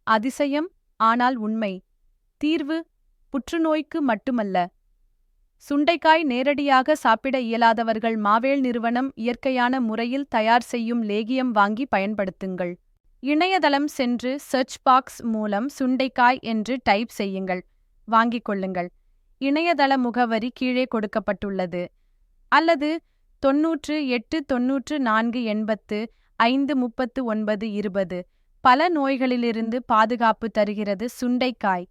அதிசயம், ஆனால் உண்மை. தீர்வு புற்றுநோய்க்கு மட்டுமல்ல. சுண்டைக்காய் நேரடியாக சாப்பிட இயலாதவர்கள் மாவேல் நிறுவனம் இயற்கையான முறையில் தயார் செய்யும் லேகியம் வாங்கி பயன்படுத்துங்கள். இணையதளம் சென்று சர்ச் பாக்ஸ் மூலம் சுண்டைக்காய் என்று டைப் செய்யுங்கள். வாங்கிக் கொள்ளுங்கள். இணையதள முகவரி கீழே கொடுக்கப்பட்டுள்ளது. அல்லது 9894853920. பல நோய்களிலிருந்து பாதுகாப்பு தருகிறது சுண்டைக்காய்.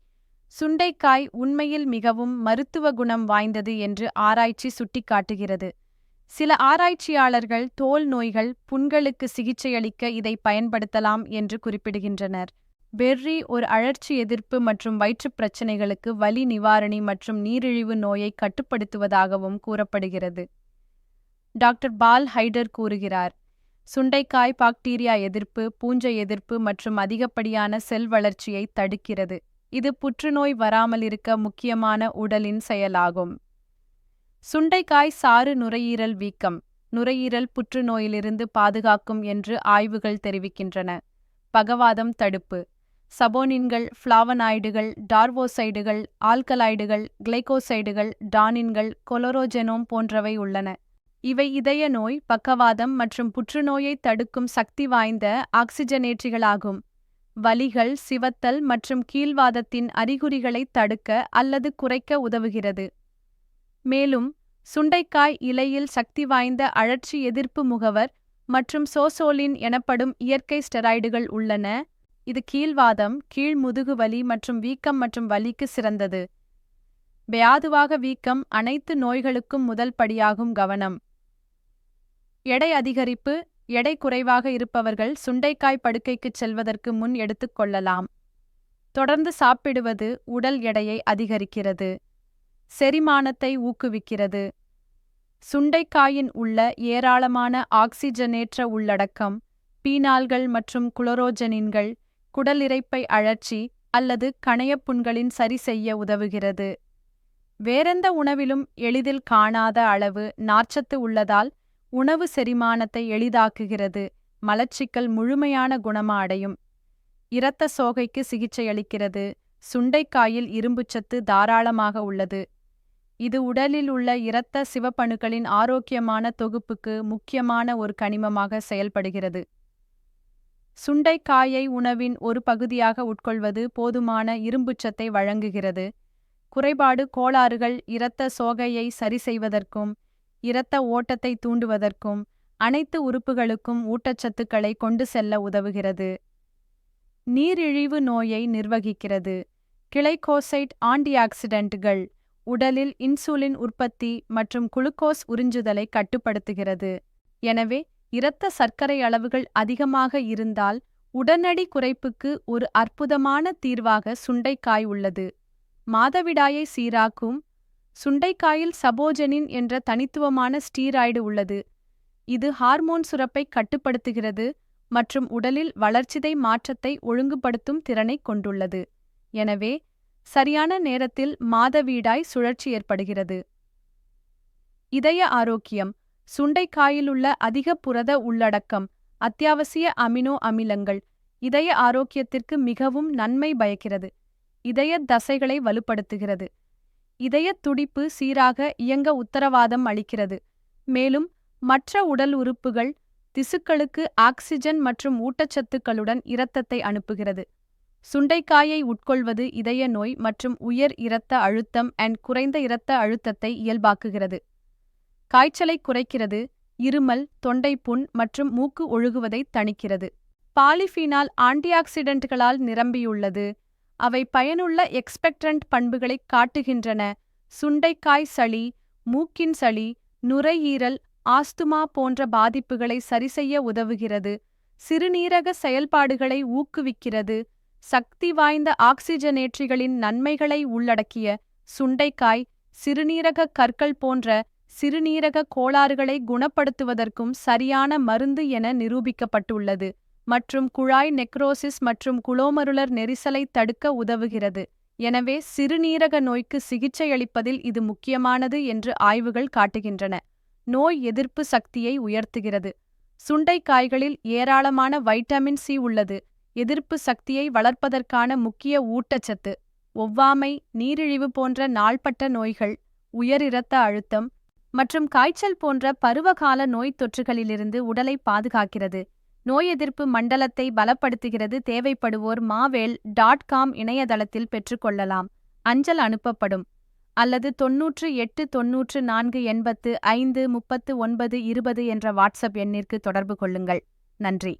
சுண்டைக்காய் உண்மையில் மிகவும் மருத்துவ குணம் வாய்ந்தது என்று ஆராய்ச்சி சுட்டிக்காட்டுகிறது. சில ஆராய்ச்சியாளர்கள் தோல் நோய்கள், புண்களுக்கு சிகிச்சையளிக்க இதை பயன்படுத்தலாம் என்று குறிப்பிடுகின்றனர். பெர்ரி ஒரு அழற்சி எதிர்ப்பு மற்றும் வயிற்றுப் பிரச்சினைகளுக்கு வலி நிவாரணி மற்றும் நீரிழிவு நோயை கட்டுப்படுத்துவதாகவும் கூறப்படுகிறது. டாக்டர் பால் ஹைடர் கூறுகிறார், சுண்டைக்காய் பாக்டீரியா எதிர்ப்பு, பூஞ்சை எதிர்ப்பு மற்றும் அதிகப்படியான செல் வளர்ச்சியை தடுக்கிறது. இது புற்றுநோய் வராமலிருக்க முக்கியமான உடலின் செயலாகும். சுண்டைக்காய் சாறு நுரையீரல் வீக்கம், நுரையீரல் புற்றுநோயிலிருந்து பாதுகாக்கும் என்று ஆய்வுகள் தெரிவிக்கின்றன. பகவாதம் தடுப்பு. சபோனின்கள், ஃப்ளாவனாய்டுகள், டார்வோசைடுகள், ஆல்கலாய்டுகள், கிளைகோசைடுகள், டானின்கள், கொலோரோஜெனோம் போன்றவை உள்ளன. இவை இதய நோய், பக்கவாதம் மற்றும் புற்றுநோயை தடுக்கும் சக்தி வாய்ந்த ஆக்சிஜனேற்றிகளாகும். வலிகள், சிவத்தல் மற்றும் கீல்வாதத்தின் அறிகுறிகளை தடுக்க அல்லது குறைக்க உதவுகிறது. மேலும் சுண்டைக்காய் இலையில் சக்தி வாய்ந்த அழற்சி எதிர்ப்பு முகவர் மற்றும் சோசோலின் எனப்படும் இயற்கை ஸ்டெராய்டுகள் உள்ளன. இது கீல்வாதம், கீழ்முதுகு வலி மற்றும் வீக்கம் மற்றும் வலிக்கு சிறந்தது. வியாதுவாக வீக்கம் அனைத்து நோய்களுக்கும் முதல் படியாகும். கவனம். எடை அதிகரிப்பு. எடை குறைவாக இருப்பவர்கள் சுண்டைக்காய் படுக்கைக்குச் செல்வதற்கு முன் எடுத்துக்கொள்ளலாம். தொடர்ந்து சாப்பிடுவது உடல் எடையை அதிகரிக்கிறது. செரிமானத்தை ஊக்குவிக்கிறது. சுண்டைக்காயின் உள்ள ஏராளமான ஆக்சிஜனேற்ற உள்ளடக்கம், பீனால்கள் மற்றும் குளோரோஜெனின்கள் குடல் இரைப்பை அழற்சி அல்லது கணையப்புண்களின் சரி செய்ய உதவுகிறது. வேறெந்த உணவிலும் எளிதில் காணாத அளவு நார்ச்சத்து உள்ளதால் உணவு செரிமானத்தை எளிதாக்குகிறது. மலச்சிக்கல் முழுமையான குணமடையும். இரத்த சோகைக்கு சிகிச்சையளிக்கிறது. சுண்டைக்காயில் இரும்புச்சத்து தாராளமாக உள்ளது. இது உடலில் உள்ள இரத்த சிவப்பணுக்களின் ஆரோக்கியமான தொகுப்புக்கு முக்கியமான ஒரு கனிமமாக செயல்படுகிறது. சுண்டைக்காயை உணவின் ஒரு பகுதியாக உட்கொள்வது போதுமான இரும்புச்சத்தை வழங்குகிறது. குறைபாடு கோளாறுகள் இரத்த சோகையை சரி செய்வதற்கும் இரத்த ஓட்டத்தை தூண்டுவதற்கும் அனைத்து உறுப்புகளுக்கும் ஊட்டச்சத்துக்களை கொண்டு செல்ல உதவுகிறது. நீரிழிவு நோயை நிர்வகிக்கிறது. கிளைகோசைட் ஆன்டிஆக்சிடென்ட்கள் உடலில் இன்சுலின் உற்பத்தி மற்றும் குளுக்கோஸ் உறிஞ்சுதலை கட்டுப்படுத்துகிறது. எனவே இரத்த சர்க்கரை அளவுகள் அதிகமாக இருந்தால் உடனடி குறைப்புக்கு ஒரு அற்புதமான தீர்வாக சுண்டைக்காய் உள்ளது. மாதவிடாயை சீராக்கும். சுண்டைக்காயில் சபோஜெனின் என்ற தனித்துவமான ஸ்டீராய்டு உள்ளது. இது ஹார்மோன் சுரப்பை கட்டுப்படுத்துகிறது மற்றும் உடலில் வளர்சிதை மாற்றத்தை ஒழுங்குபடுத்தும் திறனை கொண்டுள்ளது. எனவே சரியான நேரத்தில் மாதவிடாய் சுழற்சி ஏற்படுகிறது. இதய ஆரோக்கியம். சுண்டைக்காயிலுள்ள அதிக புரத உள்ளடக்கம், அத்தியாவசிய அமினோ அமிலங்கள் இதய ஆரோக்கியத்திற்கு மிகவும் நன்மை பயக்கிறது. இதய தசைகளை வலுப்படுத்துகிறது. இதய துடிப்பு சீராக இயங்க உத்தரவாதம் அளிக்கிறது. மேலும் மற்ற உடல் உறுப்புகள், திசுக்களுக்கு ஆக்சிஜன் மற்றும் ஊட்டச்சத்துக்களுடன் இரத்தத்தை அனுப்புகிறது. சுண்டைக்காயை உட்கொள்வது இதய நோய் மற்றும் உயர் இரத்த அழுத்தம் குறைந்த இரத்த அழுத்தத்தை இயல்பாக்குகிறது. காய்ச்சலை குறைக்கிறது. இருமல், தொண்டைப்புண் மற்றும் மூக்கு ஒழுகுவதை தணிக்கிறது. பாலிஃபீனால் ஆன்டிஆக்சிடென்ட்களால் நிரம்பியுள்ளது. அவை பயனுள்ள எக்ஸ்பெக்டரண்ட் பண்புகளை காட்டுகின்றன. சுண்டைக்காய் சளி, மூக்கின் சளி, நுரையீரல், ஆஸ்துமா போன்ற பாதிப்புகளை சரிசெய்ய உதவுகிறது. சிறுநீரக செயல்பாடுகளை ஊக்குவிக்கிறது. சக்தி வாய்ந்த ஆக்சிஜனேற்றிகளின் நன்மைகளை உள்ளடக்கிய சுண்டைக்காய் சிறுநீரக கற்கள் போன்ற சிறுநீரக கோளாறுகளை குணப்படுத்துவதற்கும் சரியான மருந்து என நிரூபிக்கப்பட்டுள்ளது மற்றும் குழாய் நெக்ரோசிஸ் மற்றும் குளோமருலர் நெரிசலை தடுக்க உதவுகிறது. எனவே சிறுநீரக நோய்க்கு சிகிச்சையளிப்பதில் இது முக்கியமானது என்று ஆய்வுகள் காட்டுகின்றன. நோய் எதிர்ப்பு சக்தியை உயர்த்துகிறது. சுண்டைக்காய்களில் ஏராளமான வைட்டமின் சி உள்ளது. எதிர்ப்பு சக்தியை வளர்ப்பதற்கான முக்கிய ஊட்டச்சத்து. ஒவ்வாமை, நீரிழிவு போன்ற நாள்பட்ட நோய்கள், உயர் இரத்த அழுத்தம் மற்றும் காய்ச்சல் போன்ற பருவகால நோய்த் தொற்றுகளிலிருந்து உடலை பாதுகாக்கிறது. நோய் எதிர்ப்பு மண்டலத்தை பலப்படுத்துகிறது. தேவைப்படுவோர் mavel.com இணையதளத்தில் பெற்றுக்கொள்ளலாம். அஞ்சல் அனுப்பப்படும். அல்லது 98 94 85 39 20 என்ற வாட்ஸ்அப் எண்ணிற்கு தொடர்பு கொள்ளுங்கள். நன்றி.